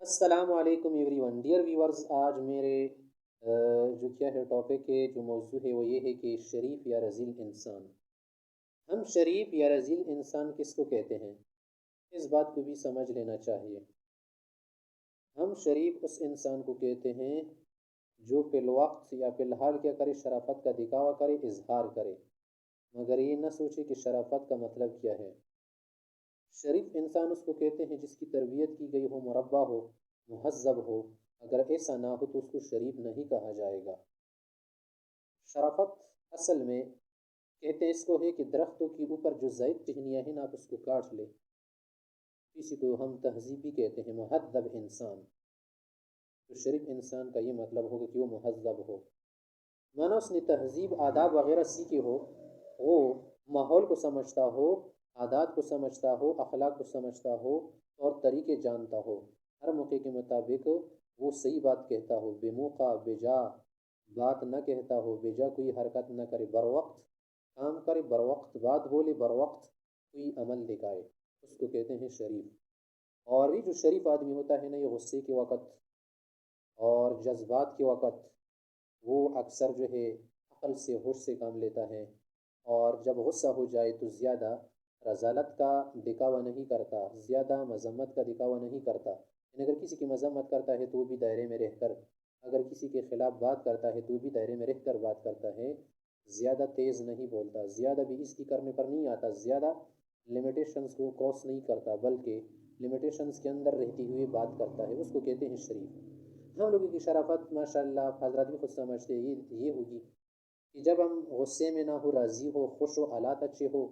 السلام علیکم every one dear viewers, آج میرے جو کیا ہے ٹاپک ہے، جو موضوع ہے وہ یہ ہے کہ شریف یا رذیل انسان. ہم شریف یا رذیل انسان کس کو کہتے ہیں؟ اس بات کو بھی سمجھ لینا چاہیے. ہم شریف اس انسان کو کہتے ہیں جو فی الوقت یا فی الحال کیا کرے، شرافت کا دکھاوا کرے، اظہار کرے، مگر یہ نہ سوچے کہ شرافت کا مطلب کیا ہے. شریف انسان اس کو کہتے ہیں جس کی تربیت کی گئی ہو، مربع ہو، مہذب ہو. اگر ایسا نہ ہو تو اس کو شریف نہیں کہا جائے گا. شرافت اصل میں کہتے ہیں اس کو ہے کہ درختوں کے اوپر جو زائد ٹہنیاں ہیں نا، آپ اس کو کاٹ لے. کسی کو ہم تہذیب بھی کہتے ہیں، مہذب انسان. تو شریف انسان کا یہ مطلب ہوگا کہ وہ مہذب ہو، مانا اس نے تہذیب، آداب وغیرہ سیکھے ہو، وہ ماحول کو سمجھتا ہو، عادات کو سمجھتا ہو، اخلاق کو سمجھتا ہو اور طریقے جانتا ہو. ہر موقع کے مطابق وہ صحیح بات کہتا ہو، بے موقع بے جا بات نہ کہتا ہو، بے جا کوئی حرکت نہ کرے، بر وقت کام کرے، بر وقت بات بولے، بر وقت کوئی عمل دکھائے، اس کو کہتے ہیں شریف. اور یہ جو شریف آدمی ہوتا ہے نا، یہ غصے کے وقت اور جذبات کے وقت وہ اکثر جو ہے عقل سے، ہوش سے کام لیتا ہے. اور جب غصہ ہو جائے تو زیادہ رذالت کا دکھاوا نہیں کرتا، زیادہ مذمت کا دکھاوا نہیں کرتا. یعنی اگر کسی کی مذمت کرتا ہے تو وہ بھی دائرے میں رہ کر، اگر کسی کے خلاف بات کرتا ہے تو وہ بھی دائرے میں رہ کر بات کرتا ہے. زیادہ تیز نہیں بولتا، زیادہ بھی اس کی کرنے پر نہیں آتا، زیادہ لمیٹیشنز کو کراس نہیں کرتا، بلکہ لمیٹیشنز کے اندر رہتی ہوئی بات کرتا ہے. اس کو کہتے ہیں شریف. ہم لوگوں کی شرافت ماشاءاللہ آپ حضرات بھی خود سمجھتے یہ ہوگی کہ جب ہم غصے میں نہ ہو، راضی ہو، خوش ہو، حالات اچھے ہو،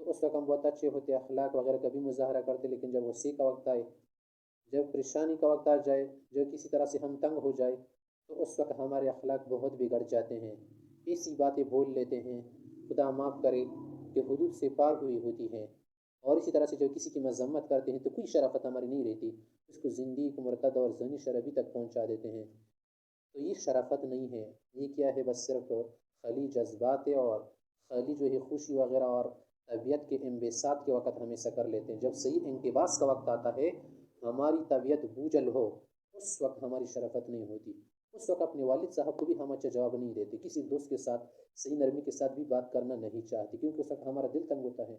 تو اس وقت ہم بہت اچھے ہوتے، اخلاق وغیرہ کا بھی مظاہرہ کرتے. لیکن جب غصے کا وقت آئے، جب پریشانی کا وقت آ جائے، جب کسی طرح سے ہم تنگ ہو جائے، تو اس وقت ہمارے اخلاق بہت بگڑ جاتے ہیں. ایسی باتیں بول لیتے ہیں خدا معاف کرے کہ حدود سے پار ہوئی ہوتی ہیں. اور اسی طرح سے جب کسی کی مذمت کرتے ہیں تو کوئی شرافت ہماری نہیں رہتی، اس کو زندگی کو مرتد اور ذہنی شرابی تک پہنچا دیتے ہیں. تو یہ شرافت نہیں ہے. یہ کیا ہے؟ بس صرف خالی جذبات ہے، اور خالی جو ہے خوشی وغیرہ اور طبیعت کے انبساط کے وقت ہم ایسا کر لیتے ہیں. جب صحیح انقباس کا وقت آتا ہے، ہماری طبیعت بوجھل ہو، اس وقت ہماری شرافت نہیں ہوتی. اس وقت اپنے والد صاحب کو بھی ہم اچھا جواب نہیں دیتے، کسی دوست کے ساتھ صحیح نرمی کے ساتھ بھی بات کرنا نہیں چاہتے، کیونکہ اس وقت ہمارا دل تنگ ہوتا ہے.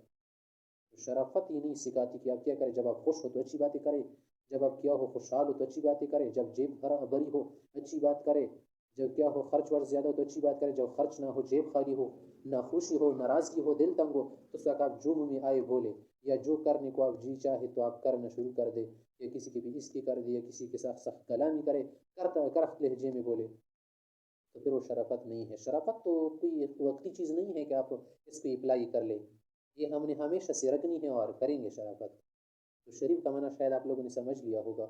شرافت یہ نہیں سکھاتی کہ آپ کیا کریں، جب آپ خوش ہو تو اچھی باتیں کریں، جب آپ کیا ہو خوشحال ہو تو اچھی باتیں کریں، جب جیب بری ہو اچھی بات کریں، جب کیا ہو خرچ ورچ زیادہ ہو تو اچھی بات کریں، جب خرچ نہ ہو، جیب خالی ہو، نہ خوشی ہو، ناراضگی ہو، دل تنگ ہو، تو اس وقت آپ جو منہ میں آئے بولے، یا جو کرنے کو آپ جی چاہے تو آپ کرنا شروع کر دے، یا کسی کی بھی عزتی کر دے، یا کسی کے ساتھ سخت کلامی کرے، کرخت لہجے میں بولے، تو پھر وہ شرافت نہیں ہے. شرافت تو کوئی وقتی چیز نہیں ہے کہ آپ اس کو اپلائی کر لیں. یہ ہم نے ہمیشہ سے رکھنی ہے اور کریں گے شرافت. تو شریف کا معنی شاید آپ لوگوں نے سمجھ لیا ہوگا.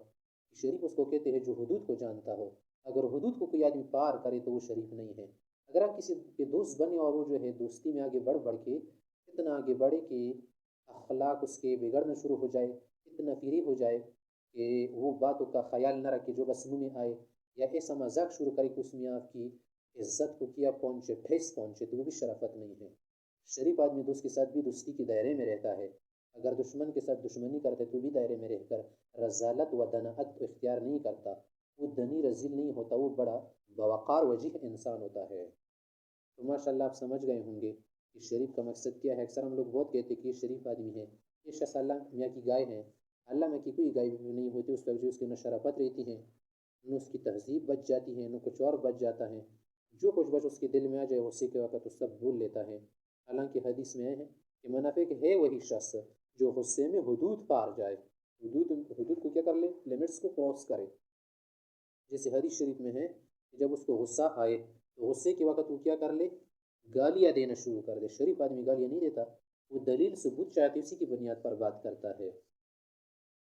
شریف اس کو کہتے ہیں جو حدود کو جانتا ہو. اگر حدود کو کوئی آدمی پار کرے تو وہ شریف نہیں ہے. اگر آپ کسی کے دوست بنے اور وہ جو ہے دوستی میں آگے بڑھ کے اتنا آگے بڑھے کہ اخلاق اس کے بگڑنا شروع ہو جائے، اتنا فری ہو جائے کہ وہ باتوں کا خیال نہ رکھے جو بس منہ میں آئے، یا ایسا مذاق شروع کرے کہ اس میں آپ کی عزت کو کیا پہنچے، ٹھیس پہنچے، تو وہ بھی شرافت نہیں ہے. شریف آدمی دوست کے ساتھ بھی دوستی کے دائرے میں رہتا ہے، اگر دشمن کے ساتھ دشمنی کرتے تو بھی دائرے میں رہ کر رذالت و دناءت اختیار نہیں کرتا. وہ دنی رذیل نہیں ہوتا، وہ بڑا بوقار وجیح انسان ہوتا ہے. تو ماشاءاللہ آپ سمجھ گئے ہوں گے کہ شریف کا مقصد کیا ہے. اکثر ہم لوگ بہت کہتے ہیں کہ یہ شریف آدمی ہے، یہ شخص اللہ میاں کی گائے ہے. اللہ میاں کی کوئی گائے بھی نہیں ہوتی، اس وقت جو اس کی نہ شرافت رہتی ہے، نہ اس کی تہذیب بچ جاتی ہے، نہ کچھ اور بچ جاتا ہے. جو کچھ بچ اس کے دل میں آ جائے غصے کے وقت وہ سب بھول لیتا ہے. حالانکہ حدیث میں ہے کہ منافق ہے وہی شخص جو غصے میں حدود پار جائے، حدود کو کیا کر لے، لمٹس کو کراس کرے. جیسے حدیث شریف میں ہے کہ جب اس کو غصہ آئے تو غصے کے وقت وہ کیا کر لے، گالیاں دینا شروع کر دے. شریف آدمی گالیاں نہیں دیتا، وہ دلیل ثبوت چاہتے اسی کی بنیاد پر بات کرتا ہے.